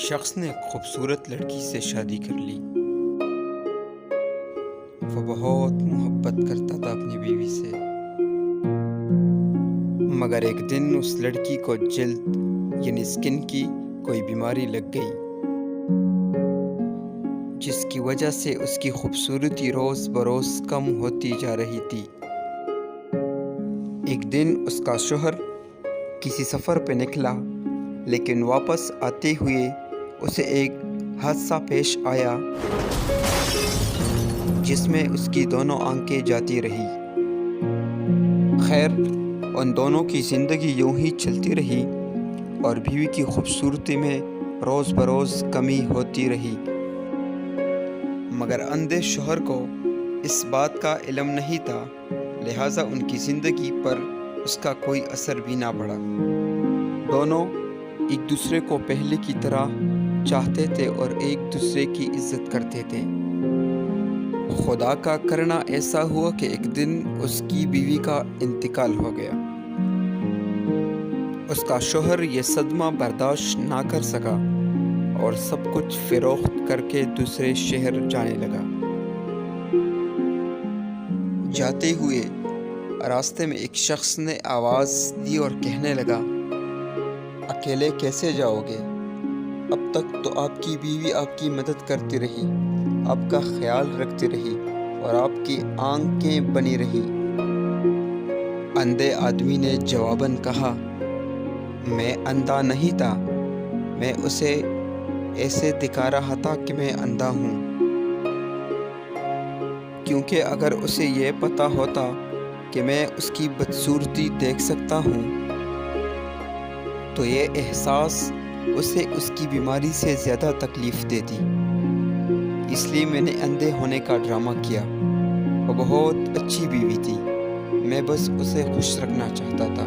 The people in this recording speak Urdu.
شخص نے ایک خوبصورت لڑکی سے شادی کر لی۔ وہ بہت محبت کرتا تھا اپنی بیوی سے، مگر ایک دن اس لڑکی کو جلد یعنی اسکن کی کوئی بیماری لگ گئی، جس کی وجہ سے اس کی خوبصورتی روز بروز کم ہوتی جا رہی تھی۔ ایک دن اس کا شوہر کسی سفر پہ نکلا، لیکن واپس آتے ہوئے اسے ایک حادثہ پیش آیا جس میں اس کی دونوں آنکھیں جاتی رہی۔ خیر، ان دونوں کی زندگی یوں ہی چلتی رہی اور بیوی کی خوبصورتی میں روز بروز کمی ہوتی رہی، مگر اندھے شوہر کو اس بات کا علم نہیں تھا، لہٰذا ان کی زندگی پر اس کا کوئی اثر بھی نہ پڑا۔ دونوں ایک دوسرے کو پہلے کی طرح چاہتے تھے اور ایک دوسرے کی عزت کرتے تھے۔ خدا کا کرنا ایسا ہوا کہ ایک دن اس کی بیوی کا انتقال ہو گیا۔ اس کا شوہر یہ صدمہ برداشت نہ کر سکا اور سب کچھ فروخت کر کے دوسرے شہر جانے لگا۔ جاتے ہوئے راستے میں ایک شخص نے آواز دی اور کہنے لگا، اکیلے کیسے جاؤ گے؟ اب تک تو آپ کی بیوی آپ کی مدد کرتی رہی، آپ کا خیال رکھتی رہی اور آپ کی آنکھیں بنی رہی۔ اندھے آدمی نے جواباً کہا، میں اندھا نہیں تھا، میں اسے ایسے دکھا رہا تھا کہ میں اندھا ہوں، کیونکہ اگر اسے یہ پتہ ہوتا کہ میں اس کی بدصورتی دیکھ سکتا ہوں تو یہ احساس اسے اس کی بیماری سے زیادہ تکلیف دیتی، اس لیے میں نے اندھے ہونے کا ڈرامہ کیا۔ وہ بہت اچھی بیوی تھی، میں بس اسے خوش رکھنا چاہتا تھا۔